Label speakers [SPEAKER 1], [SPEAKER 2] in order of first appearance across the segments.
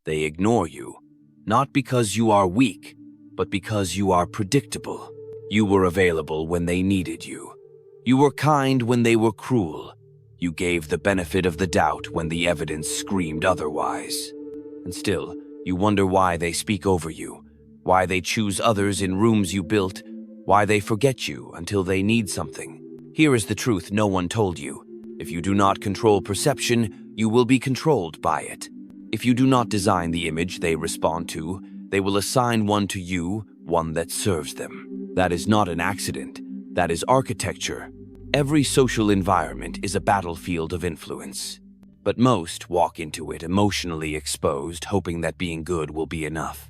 [SPEAKER 1] They ignore you, not because you are weak, but because you are predictable. You were available when they needed you. You were kind when they were cruel. You gave the benefit of the doubt when the evidence screamed otherwise. And still, you wonder why they speak over you, why they choose others in rooms you built, why they forget you until they need something. Here is the truth no one told you. If you do not control perception, you will be controlled by it. If you do not design the image they respond to, they will assign one to you, one that serves them. That is not an accident. That is architecture. Every social environment is a battlefield of influence. But most walk into it emotionally exposed, hoping that being good will be enough.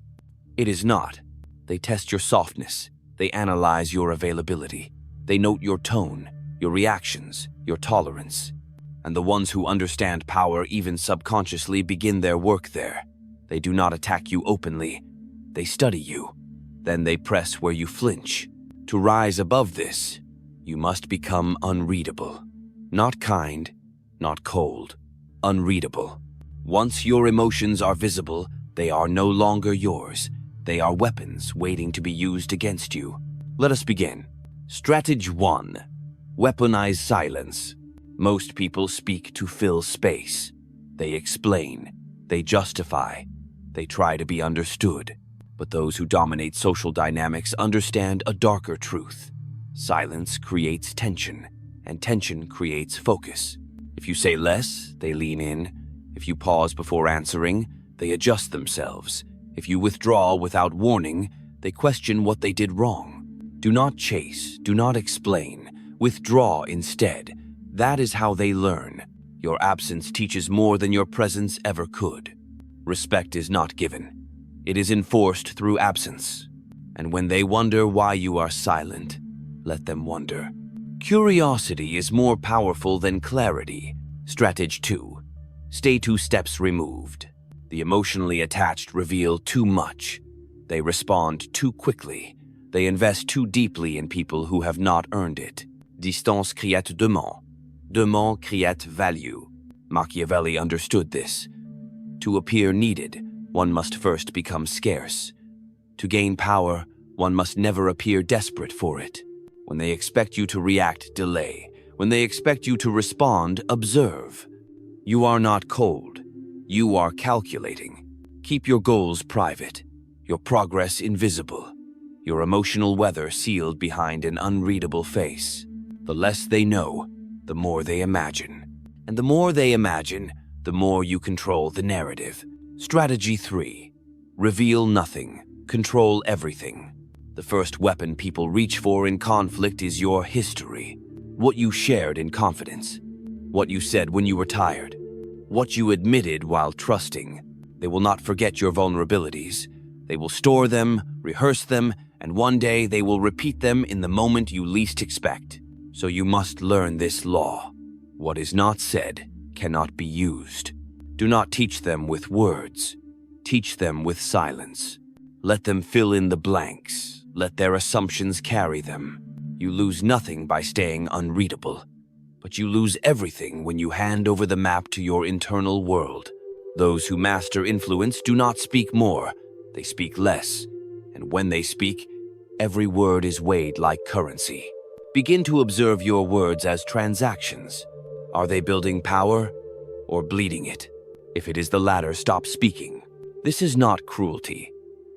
[SPEAKER 1] It is not. They test your softness. They analyze your availability. They note your tone, your reactions, your tolerance. And the ones who understand power even subconsciously begin their work there. They do not attack you openly. They study you. Then they press where you flinch. To rise above this, you must become unreadable. Not kind, not cold. Unreadable. Once your emotions are visible, they are no longer yours. They are weapons waiting to be used against you. Let us begin. Strategy 1. Weaponize silence. Most people speak to fill space. They explain. They justify. They try to be understood. But those who dominate social dynamics understand a darker truth. Silence creates tension, and tension creates focus. If you say less, they lean in. If you pause before answering, they adjust themselves. If you withdraw without warning, they question what they did wrong. Do not chase, do not explain. Withdraw instead. That is how they learn. Your absence teaches more than your presence ever could. Respect is not given. It is enforced through absence. And when they wonder why you are silent, let them wonder. Curiosity is more powerful than clarity. Strategy 2. Stay 2 steps removed. The emotionally attached reveal too much. They respond too quickly. They invest too deeply in people who have not earned it. Distance créate demande. Demande créate value. Machiavelli understood this. To appear needed, one must first become scarce. To gain power, one must never appear desperate for it. When they expect you to react, delay. When they expect you to respond, observe. You are not cold. You are calculating. Keep your goals private, your progress invisible, your emotional weather sealed behind an unreadable face. The less they know, the more they imagine. And the more they imagine, the more you control the narrative. Strategy 3. Reveal nothing. Control everything. The first weapon people reach for in conflict is your history. What you shared in confidence. What you said when you were tired. What you admitted while trusting. They will not forget your vulnerabilities. They will store them, rehearse them, and one day they will repeat them in the moment you least expect. So you must learn this law. What is not said cannot be used. Do not teach them with words. Teach them with silence. Let them fill in the blanks. Let their assumptions carry them. You lose nothing by staying unreadable, but you lose everything when you hand over the map to your internal world. Those who master influence do not speak more, they speak less, and when they speak, every word is weighed like currency. Begin to observe your words as transactions. Are they building power or bleeding it? If it is the latter, stop speaking. This is not cruelty.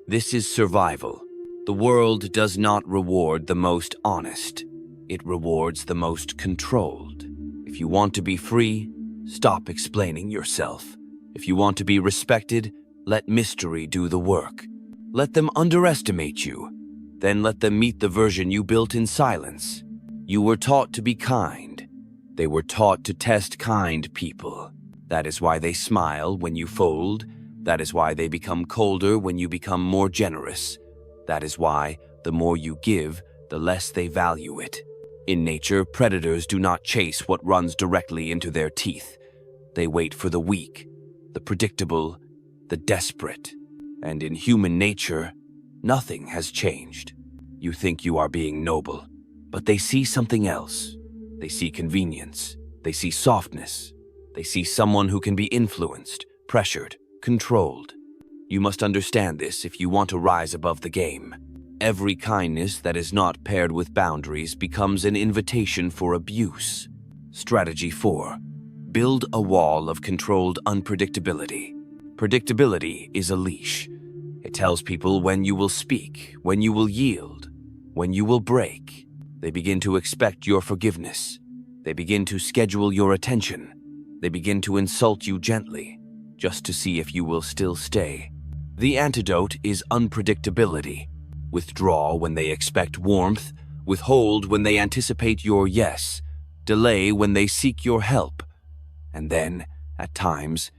[SPEAKER 1] This is survival. The world does not reward the most honest. It rewards the most controlled. If you want to be free, stop explaining yourself. If you want to be respected, let mystery do the work. Let them underestimate you. Then let them meet the version you built in silence. You were taught to be kind. They were taught to test kind people. That is why they smile when you fold. That is why they become colder when you become more generous. That is why the more you give, the less they value it. In nature, predators do not chase what runs directly into their teeth. They wait for the weak, the predictable, the desperate. And in human nature, nothing has changed. You think you are being noble, but they see something else. They see convenience. They see softness. They see someone who can be influenced, pressured, controlled. You must understand this if you want to rise above the game. Every kindness that is not paired with boundaries becomes an invitation for abuse. Strategy 4. Build a wall of controlled unpredictability. Predictability is a leash. It tells people when you will speak, when you will yield, when you will break. They begin to expect your forgiveness. They begin to schedule your attention. They begin to insult you gently, just to see if you will still stay. The antidote is unpredictability. Withdraw when they expect warmth, withhold when they anticipate your yes, delay when they seek your help, and then, at times,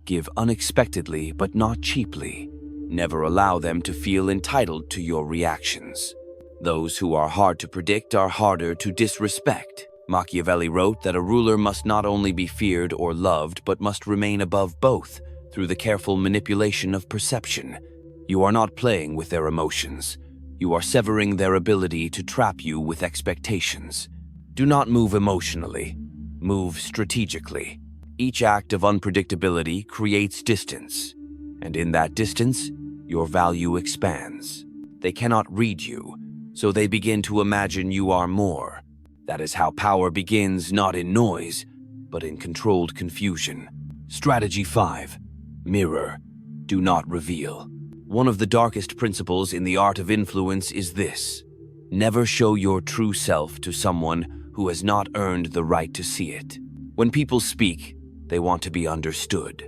[SPEAKER 1] give unexpectedly but not cheaply. Never allow them to feel entitled to your reactions. Those who are hard to predict are harder to disrespect. Machiavelli wrote that a ruler must not only be feared or loved, but must remain above both through the careful manipulation of perception. You are not playing with their emotions. You are severing their ability to trap you with expectations. Do not move emotionally. Move strategically. Each act of unpredictability creates distance, and in that distance, your value expands. They cannot read you, so they begin to imagine you are more. That is how power begins, not in noise, but in controlled confusion. Strategy 5. Mirror. Do not reveal. One of the darkest principles in the art of influence is this: never show your true self to someone who has not earned the right to see it. When people speak, they want to be understood.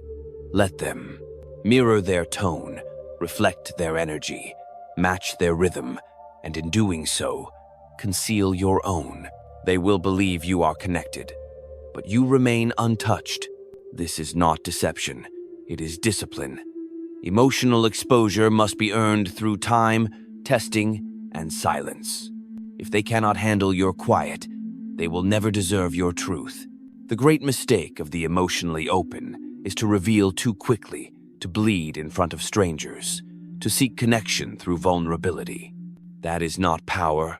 [SPEAKER 1] Let them. Mirror their tone, reflect their energy, match their rhythm, and in doing so, conceal your own. They will believe you are connected, but you remain untouched. This is not deception, it is discipline. Emotional exposure must be earned through time, testing, and silence. If they cannot handle your quiet, they will never deserve your truth. The great mistake of the emotionally open is to reveal too quickly, to bleed in front of strangers, to seek connection through vulnerability. That is not power,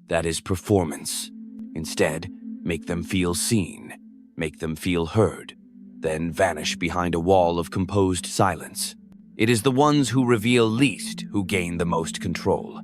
[SPEAKER 1] that is performance. Instead, make them feel seen, make them feel heard, then vanish behind a wall of composed silence. It is the ones who reveal least who gain the most control.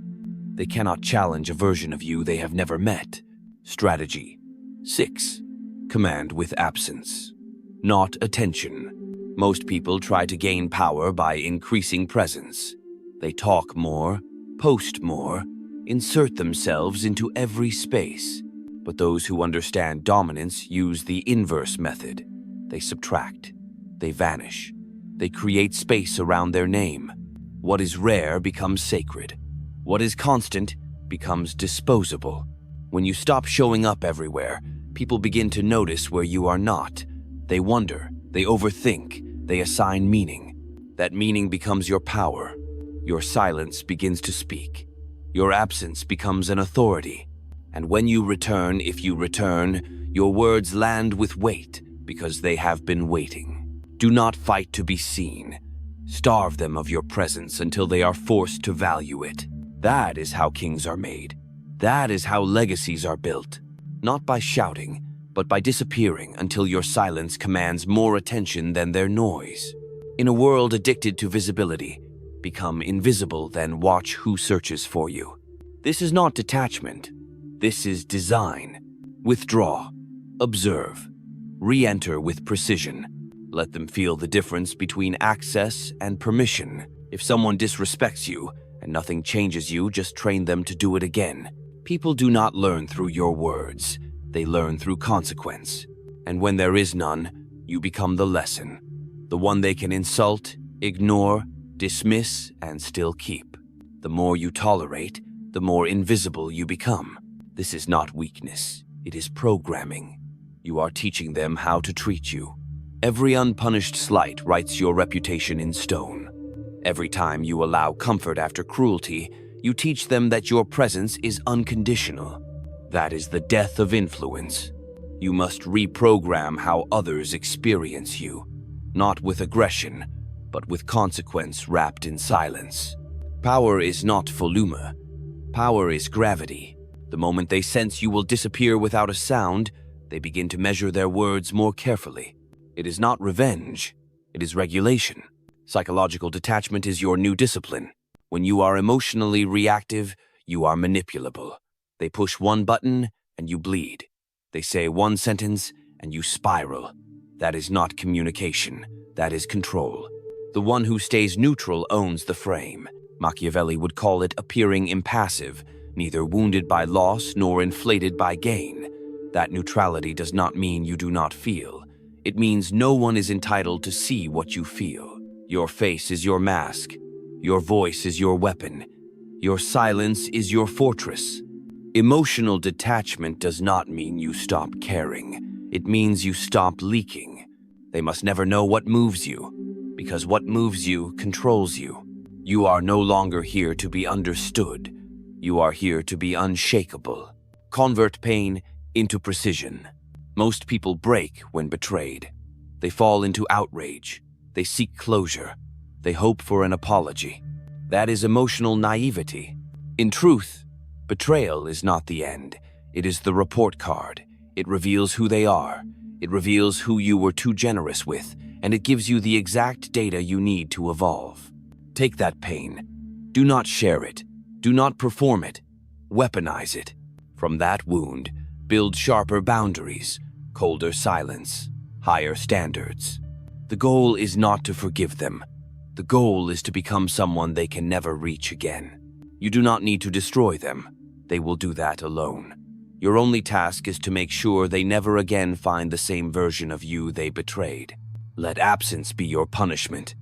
[SPEAKER 1] They cannot challenge a version of you they have never met. Strategy 6. Command with absence, not attention. Most people try to gain power by increasing presence. They talk more, post more, insert themselves into every space. But those who understand dominance use the inverse method. They subtract, they vanish, they create space around their name. What is rare becomes sacred. What is constant becomes disposable. When you stop showing up everywhere, people begin to notice where you are not. They wonder, they overthink, they assign meaning. That meaning becomes your power. Your silence begins to speak. Your absence becomes an authority. And when you return, if you return, your words land with weight because they have been waiting. Do not fight to be seen. Starve them of your presence until they are forced to value it. That is how kings are made. That is how legacies are built. Not by shouting, but by disappearing until your silence commands more attention than their noise. In a world addicted to visibility, become invisible, then watch who searches for you. This is not detachment. This is design. Withdraw. Observe. Re-enter with precision. Let them feel the difference between access and permission. If someone disrespects you and nothing changes you, just train them to do it again. People do not learn through your words. They learn through consequence. And when there is none, you become the lesson. The one they can insult, ignore, dismiss, and still keep. The more you tolerate, the more invisible you become. This is not weakness. It is programming. You are teaching them how to treat you. Every unpunished slight writes your reputation in stone. Every time you allow comfort after cruelty, you teach them that your presence is unconditional. That is the death of influence. You must reprogram how others experience you, not with aggression, but with consequence wrapped in silence. Power is not volume. Power is gravity. The moment they sense you will disappear without a sound, they begin to measure their words more carefully. It is not revenge. It is regulation. Psychological detachment is your new discipline. When you are emotionally reactive, you are manipulable. They push one button and you bleed. They say one sentence and you spiral. That is not communication. That is control. The one who stays neutral owns the frame. Machiavelli would call it appearing impassive, neither wounded by loss nor inflated by gain. That neutrality does not mean you do not feel. It means no one is entitled to see what you feel. Your face is your mask. Your voice is your weapon. Your silence is your fortress. Emotional detachment does not mean you stop caring. It means you stop leaking. They must never know what moves you, because what moves you controls you. You are no longer here to be understood. You are here to be unshakable. Convert pain into precision. Most people break when betrayed. They fall into outrage. They seek closure. They hope for an apology. That is emotional naivety. In truth, betrayal is not the end. It is the report card. It reveals who they are. It reveals who you were too generous with, and it gives you the exact data you need to evolve. Take that pain. Do not share it. Do not perform it. Weaponize it. From that wound, build sharper boundaries, colder silence, higher standards. The goal is not to forgive them. The goal is to become someone they can never reach again. You do not need to destroy them. They will do that alone. Your only task is to make sure they never again find the same version of you they betrayed. Let absence be your punishment.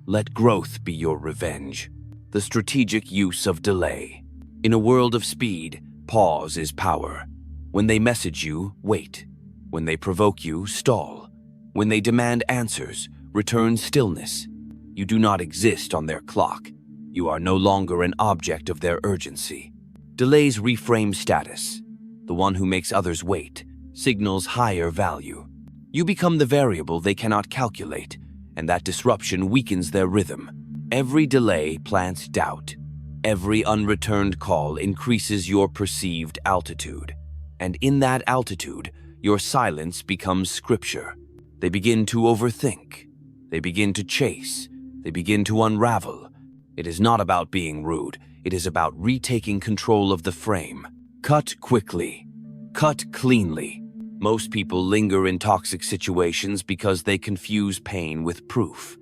[SPEAKER 1] Let growth be your revenge. The strategic use of delay. In a world of speed, pause is power. When they message you, wait. When they provoke you, stall. When they demand answers, return stillness. You do not exist on their clock. You are no longer an object of their urgency. Delays reframe status. The one who makes others wait signals higher value. You become the variable they cannot calculate, and that disruption weakens their rhythm. Every delay plants doubt. Every unreturned call increases your perceived altitude. And in that altitude, your silence becomes scripture. They begin to overthink. They begin to chase. They begin to unravel. It is not about being rude. It is about retaking control of the frame. Cut quickly. Cut cleanly. Most people linger in toxic situations because they confuse pain with proof.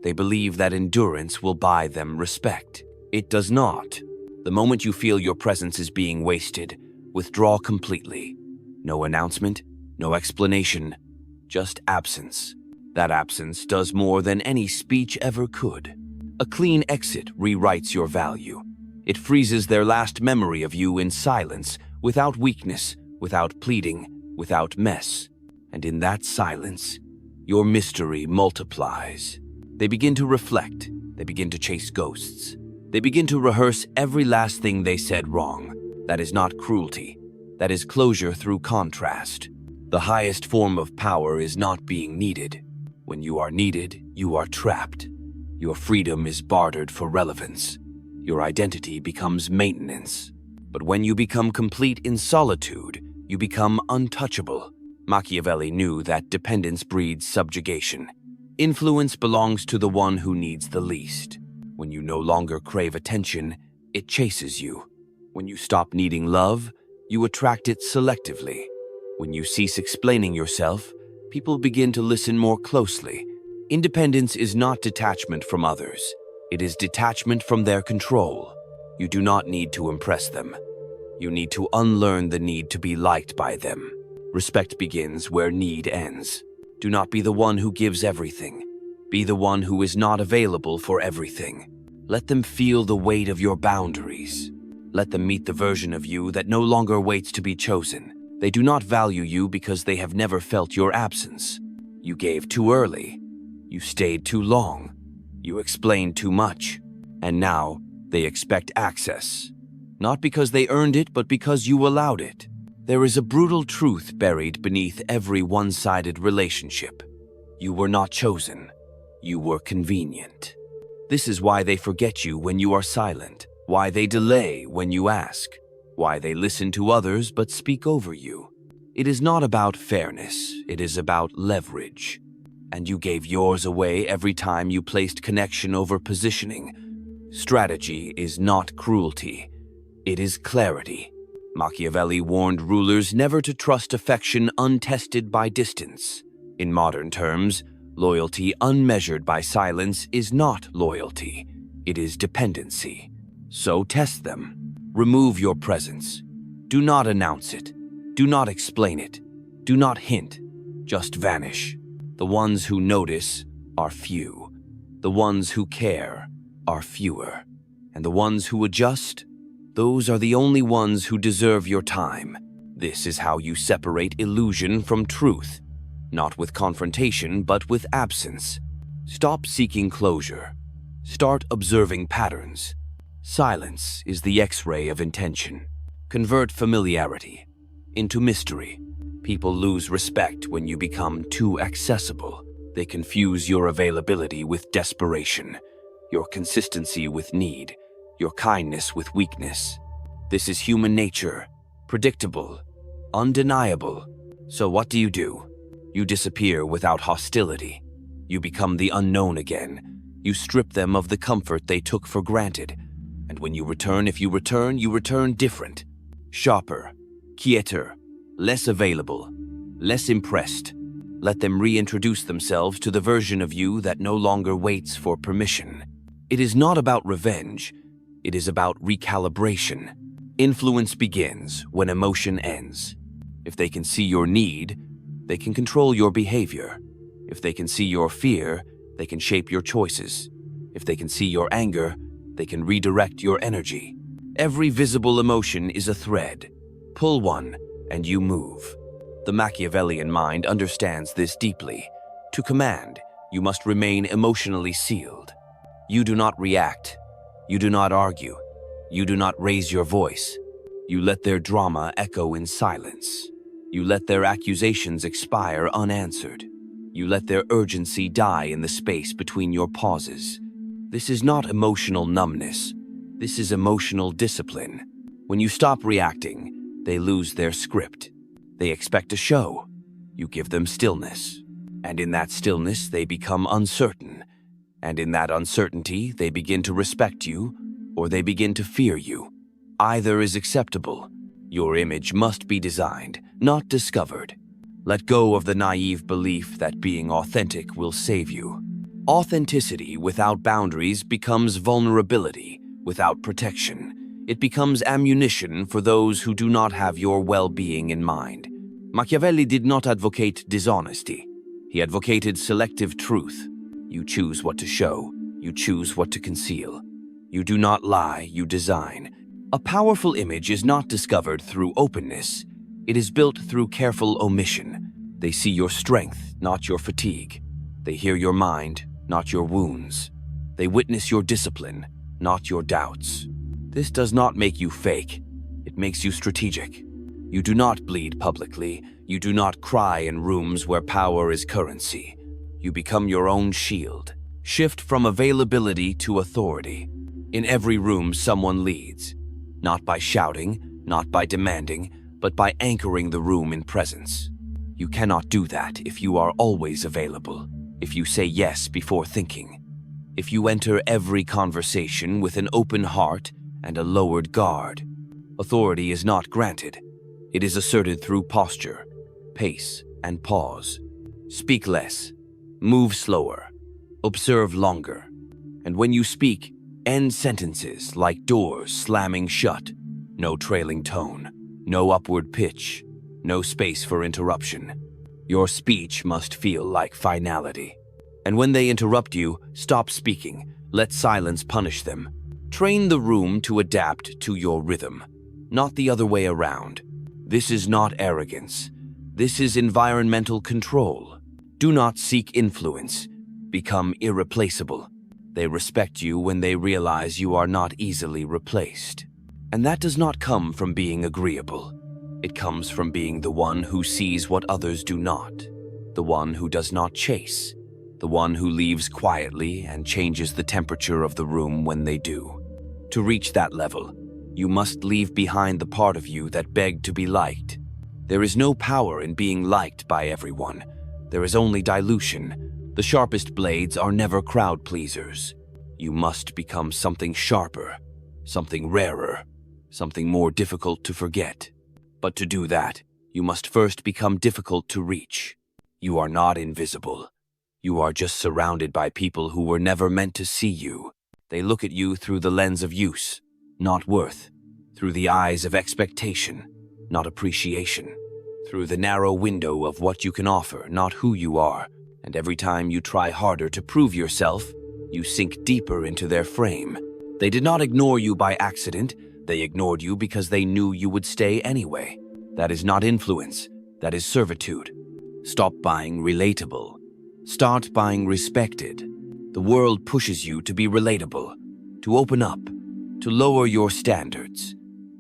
[SPEAKER 1] They believe that endurance will buy them respect. It does not. The moment you feel your presence is being wasted, withdraw completely. No announcement, no explanation, just absence. That absence does more than any speech ever could. A clean exit rewrites your value. It freezes their last memory of you in silence, without weakness, without pleading, without mess. And in that silence, your mystery multiplies. They begin to reflect. They begin to chase ghosts. They begin to rehearse every last thing they said wrong. That is not cruelty. That is closure through contrast. The highest form of power is not being needed. When you are needed, you are trapped. Your freedom is bartered for relevance. Your identity becomes maintenance. But when you become complete in solitude, you become untouchable. Machiavelli knew that dependence breeds subjugation. Influence belongs to the one who needs the least. When you no longer crave attention, it chases you. When you stop needing love, you attract it selectively. When you cease explaining yourself, people begin to listen more closely. Independence is not detachment from others. It is detachment from their control. You do not need to impress them. You need to unlearn the need to be liked by them. Respect begins where need ends. Do not be the one who gives everything. Be the one who is not available for everything. Let them feel the weight of your boundaries. Let them meet the version of you that no longer waits to be chosen. They do not value you because they have never felt your absence. You gave too early. You stayed too long. You explained too much. And now they expect access. Not because they earned it, but because you allowed it. There is a brutal truth buried beneath every one-sided relationship. You were not chosen. You were convenient. This is why they forget you when you are silent, why they delay when you ask, why they listen to others but speak over you. It is not about fairness, it is about leverage. and you gave yours away every time you placed connection over positioning. Strategy is not cruelty. It is clarity. Machiavelli warned rulers never to trust affection untested by distance. In modern terms, loyalty unmeasured by silence is not loyalty. It is dependency. So test them. Remove your presence. Do not announce it. Do not explain it. Do not hint. Just vanish. The ones who notice are few. The ones who care are fewer. And the ones who adjust, those are the only ones who deserve your time. This is how you separate illusion from truth. Not with confrontation, but with absence. Stop seeking closure. Start observing patterns. Silence is the X-ray of intention. Convert familiarity into mystery. People lose respect when you become too accessible. They confuse your availability with desperation, your consistency with need, your kindness with weakness. This is human nature, predictable, undeniable. So what do? You disappear without hostility. You become the unknown again. You strip them of the comfort they took for granted. And when you return, if you return different. Sharper, quieter, less available, less impressed. Let them reintroduce themselves to the version of you that no longer waits for permission. It is not about revenge. It is about recalibration. Influence begins when emotion ends. If they can see your need, they can control your behavior. If they can see your fear, they can shape your choices. If they can see your anger, they can redirect your energy. Every visible emotion is a thread. Pull one, and you move. The Machiavellian mind understands this deeply. To command, you must remain emotionally sealed. You do not react. You do not argue. You do not raise your voice. You let their drama echo in silence. You let their accusations expire unanswered. You let their urgency die in the space between your pauses. This is not emotional numbness. This is emotional discipline. When you stop reacting, they lose their script. They expect a show. You give them stillness. And in that stillness, they become uncertain. And in that uncertainty, they begin to respect you, or they begin to fear you. Either is acceptable. Your image must be designed, not discovered. Let go of the naive belief that being authentic will save you. Authenticity without boundaries becomes vulnerability without protection. It becomes ammunition for those who do not have your well-being in mind. Machiavelli did not advocate dishonesty. He advocated selective truth. You choose what to show. You choose what to conceal. You do not lie, you design. A powerful image is not discovered through openness. It is built through careful omission. They see your strength, not your fatigue. They hear your mind, not your wounds. They witness your discipline, not your doubts. This does not make you fake. It makes you strategic. You do not bleed publicly. You do not cry in rooms where power is currency. You become your own shield. Shift from availability to authority. In every room, someone leads. Not by shouting, not by demanding, but by anchoring the room in presence. You cannot do that if you are always available, if you say yes before thinking, if you enter every conversation with an open heart and a lowered guard. Authority is not granted. It is asserted through posture, pace, and pause. Speak less, move slower, observe longer. And when you speak, end sentences like doors slamming shut. No trailing tone, no upward pitch, no space for interruption. Your speech must feel like finality. And when they interrupt you, stop speaking. Let silence punish them. Train the room to adapt to your rhythm, not the other way around. This is not arrogance. This is environmental control. Do not seek influence. Become irreplaceable. They respect you when they realize you are not easily replaced. And that does not come from being agreeable. It comes from being the one who sees what others do not, the one who does not chase, the one who leaves quietly and changes the temperature of the room when they do. To reach that level, you must leave behind the part of you that begged to be liked. There is no power in being liked by everyone. There is only dilution, The sharpest blades are never crowd pleasers. You must become something sharper, something rarer, something more difficult to forget. But to do that, you must first become difficult to reach. You are not invisible. You are just surrounded by people who were never meant to see you. They look at you through the lens of use, not worth, through the eyes of expectation, not appreciation, through the narrow window of what you can offer, not who you are. And every time you try harder to prove yourself, you sink deeper into their frame. They did not ignore you by accident. They ignored you because they knew you would stay anyway. That is not influence. That is servitude. Stop buying relatable. Start buying respected. The world pushes you to be relatable, to open up, to lower your standards,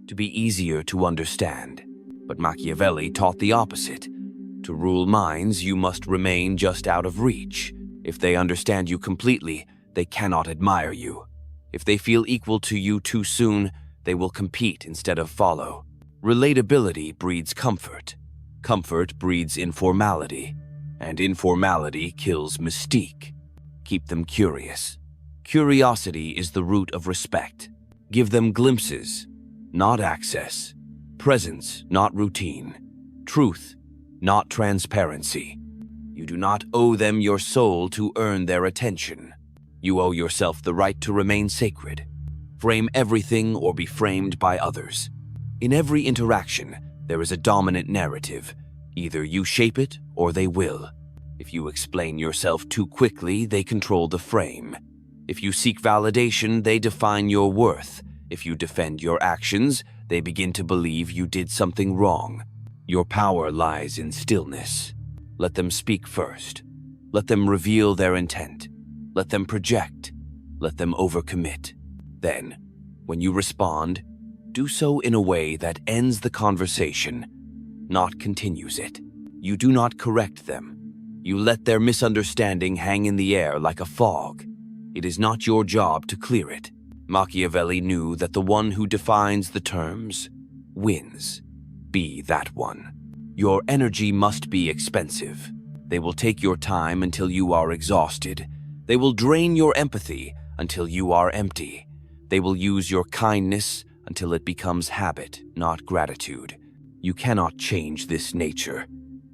[SPEAKER 1] to be easier to understand. But Machiavelli taught the opposite. To rule minds, you must remain just out of reach. If they understand you completely, they cannot admire you. If they feel equal to you too soon, they will compete instead of follow. Relatability breeds comfort. Comfort breeds informality. And informality kills mystique. Keep them curious. Curiosity is the root of respect. Give them glimpses, not access. Presence, not routine. Truth, not transparency. You do not owe them your soul to earn their attention. You owe yourself the right to remain sacred. Frame everything or be framed by others. In every interaction, there is a dominant narrative. Either you shape it or they will. If you explain yourself too quickly, they control the frame. If you seek validation, they define your worth. If you defend your actions, they begin to believe you did something wrong. Your power lies in stillness. Let them speak first. Let them reveal their intent. Let them project. Let them overcommit. Then, when you respond, do so in a way that ends the conversation, not continues it. You do not correct them. You let their misunderstanding hang in the air like a fog. It is not your job to clear it. Machiavelli knew that the one who defines the terms wins. Be that one. Your energy must be expensive. They will take your time until you are exhausted. They will drain your empathy until you are empty. They will use your kindness until it becomes habit, not gratitude. You cannot change this nature.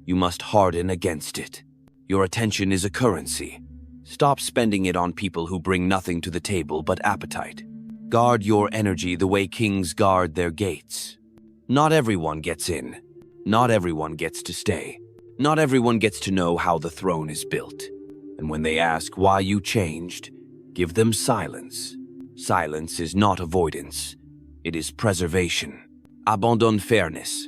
[SPEAKER 1] You must harden against it. Your attention is a currency. Stop spending it on people who bring nothing to the table but appetite. Guard your energy the way kings guard their gates. Not everyone gets in. Not everyone gets to stay. Not everyone gets to know how the throne is built. And when they ask why you changed, give them silence. Silence is not avoidance. It is preservation. Abandonne fairness.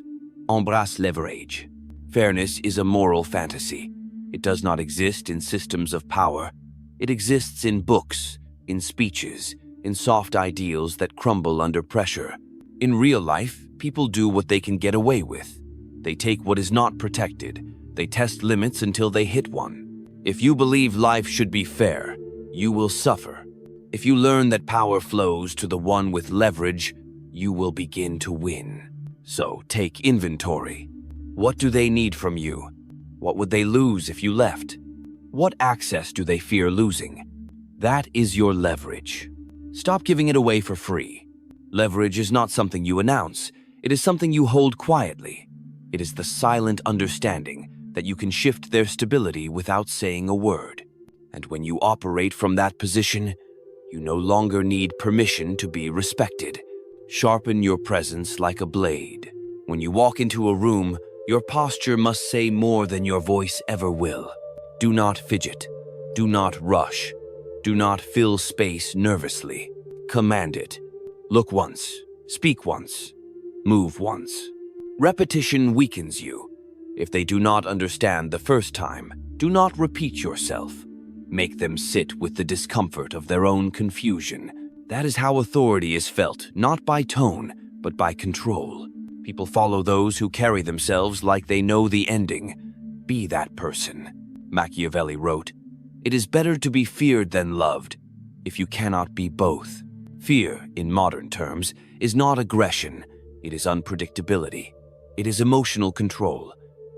[SPEAKER 1] Embrace leverage. Fairness is a moral fantasy. It does not exist in systems of power. It exists in books, in speeches, in soft ideals that crumble under pressure. In real life, people do what they can get away with. They take what is not protected. They test limits until they hit one. If you believe life should be fair, you will suffer. If you learn that power flows to the one with leverage, you will begin to win. So take inventory. What do they need from you? What would they lose if you left? What access do they fear losing? That is your leverage. Stop giving it away for free. Leverage is not something you announce. It is something you hold quietly. It is the silent understanding that you can shift their stability without saying a word. And when you operate from that position, you no longer need permission to be respected. Sharpen your presence like a blade. When you walk into a room, your posture must say more than your voice ever will. Do not fidget. Do not rush. Do not fill space nervously. Command it. Look once. Speak once. Move once. Repetition weakens you. If they do not understand the first time, do not repeat yourself. Make them sit with the discomfort of their own confusion. That is how authority is felt, not by tone, but by control. People follow those who carry themselves like they know the ending. Be that person. Machiavelli wrote, "It is better to be feared than loved, if you cannot be both." Fear, in modern terms, is not aggression. It is unpredictability. It is emotional control.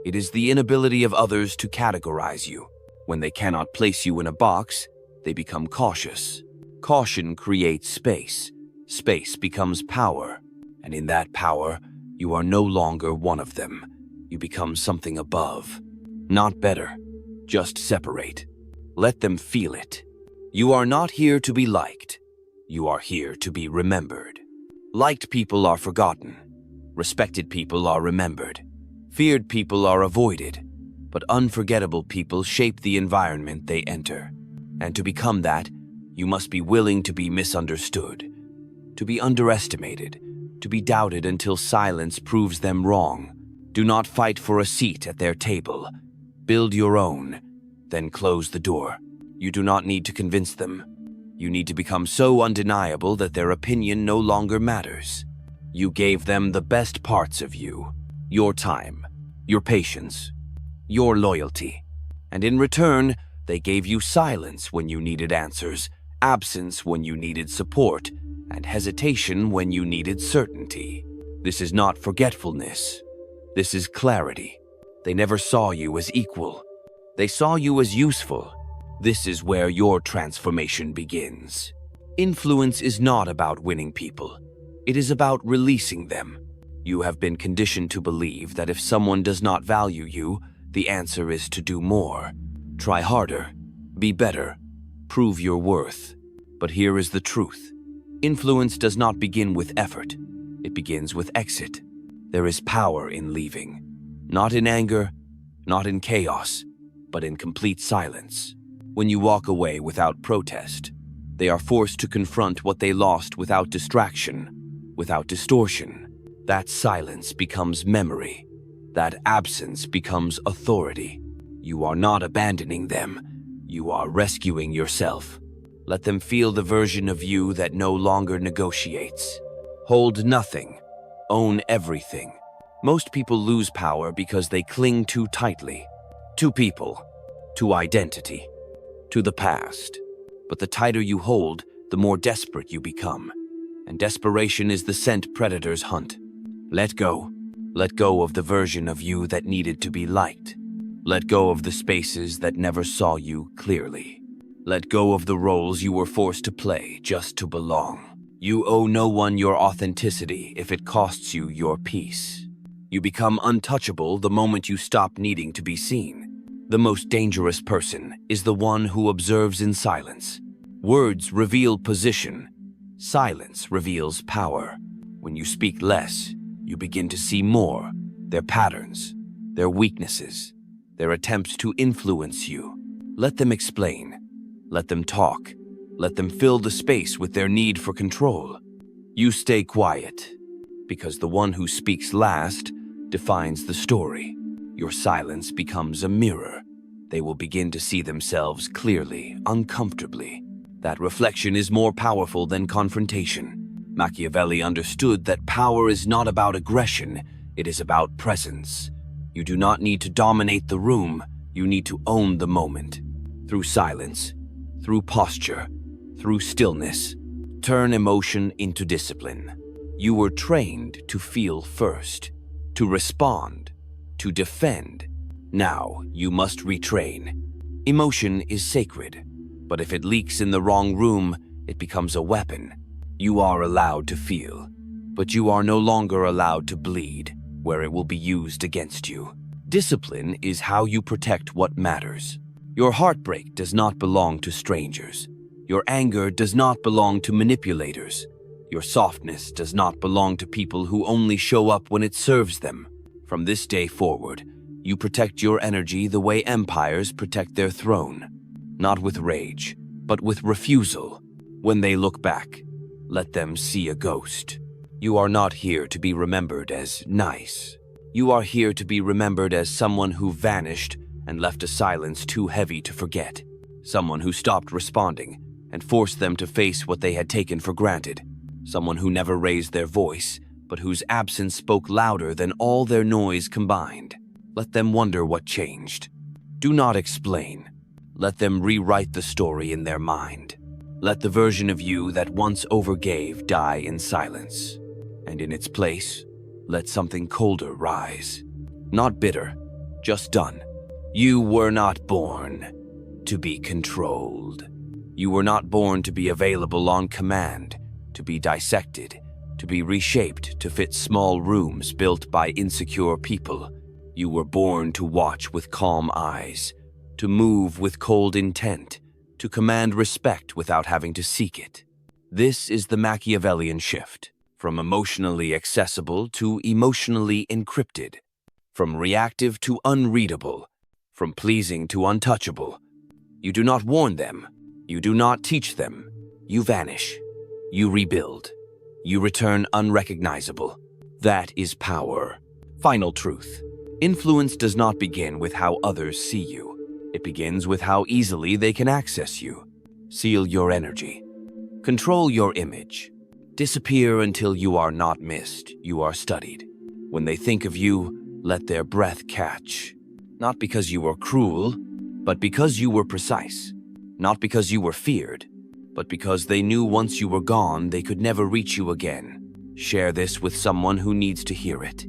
[SPEAKER 1] It is the inability of others to categorize you. When they cannot place you in a box, they become cautious. Caution creates space. Space becomes power. And in that power, you are no longer one of them. You become something above. Not better. Just separate. Let them feel it. You are not here to be liked. You are here to be remembered. Liked people are forgotten. Respected people are remembered. Feared people are avoided. But unforgettable people shape the environment they enter. And to become that, you must be willing to be misunderstood, to be underestimated, to be doubted until silence proves them wrong. Do not fight for a seat at their table. Build your own, then close the door. You do not need to convince them. You need to become so undeniable that their opinion no longer matters. You gave them the best parts of you, your time, your patience, your loyalty. And in return, they gave you silence when you needed answers, absence when you needed support, and hesitation when you needed certainty. This is not forgetfulness. This is clarity. They never saw you as equal. They saw you as useful. This is where your transformation begins. Influence is not about winning people. It is about releasing them. You have been conditioned to believe that if someone does not value you, the answer is to do more. Try harder. Be better. Prove your worth. But here is the truth. Influence does not begin with effort. It begins with exit. There is power in leaving. Not in anger, not in chaos, but in complete silence. When you walk away without protest, they are forced to confront what they lost without distraction, without distortion. That silence becomes memory. That absence becomes authority. You are not abandoning them. You are rescuing yourself. Let them feel the version of you that no longer negotiates. Hold nothing. Own everything. Most people lose power because they cling too tightly. To people. To identity. To the past. But the tighter you hold, the more desperate you become. And desperation is the scent predators hunt. Let go. Let go of the version of you that needed to be liked. Let go of the spaces that never saw you clearly. Let go of the roles you were forced to play just to belong. You owe no one your authenticity if it costs you your peace. You become untouchable the moment you stop needing to be seen. The most dangerous person is the one who observes in silence. Words reveal position. Silence reveals power. When you speak less, you begin to see more. Their patterns, their weaknesses, their attempts to influence you. Let them explain. Let them talk. Let them fill the space with their need for control. You stay quiet, because the one who speaks last defines the story. Your silence becomes a mirror. They will begin to see themselves clearly, uncomfortably. That reflection is more powerful than confrontation. Machiavelli understood that power is not about aggression, it is about presence. You do not need to dominate the room, you need to own the moment. Through silence, through posture, through stillness, turn emotion into discipline. You were trained to feel first, to respond, to defend. Now you must retrain. Emotion is sacred, but if it leaks in the wrong room, it becomes a weapon. You are allowed to feel, but you are no longer allowed to bleed, where it will be used against you. Discipline is how you protect what matters. Your heartbreak does not belong to strangers. Your anger does not belong to manipulators. Your softness does not belong to people who only show up when it serves them. From this day forward, you protect your energy the way empires protect their throne. Not with rage, but with refusal. When they look back, let them see a ghost. You are not here to be remembered as nice. You are here to be remembered as someone who vanished and left a silence too heavy to forget. Someone who stopped responding and forced them to face what they had taken for granted. Someone who never raised their voice, but whose absence spoke louder than all their noise combined. Let them wonder what changed. Do not explain. Let them rewrite the story in their mind. Let the version of you that once overgave die in silence. And in its place, let something colder rise. Not bitter, just done. You were not born. to be controlled. You were not born to be available on command, to be dissected, to be reshaped to fit small rooms built by insecure people. You were born to watch with calm eyes, to move with cold intent, to command respect without having to seek it. This is the Machiavellian shift, from emotionally accessible to emotionally encrypted, from reactive to unreadable, from pleasing to untouchable. You do not warn them. You do not teach them. You vanish. You rebuild. You return unrecognizable. That is power. Final truth. Influence does not begin with how others see you. It begins with how easily they can access you. Seal your energy. Control your image. Disappear until you are not missed, you are studied. When they think of you, let their breath catch. Not because you were cruel, but because you were precise. Not because you were feared, but because they knew once you were gone, they could never reach you again. Share this with someone who needs to hear it.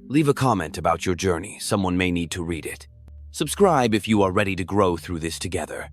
[SPEAKER 1] Leave a comment about your journey. Someone may need to read it. Subscribe if you are ready to grow through this together.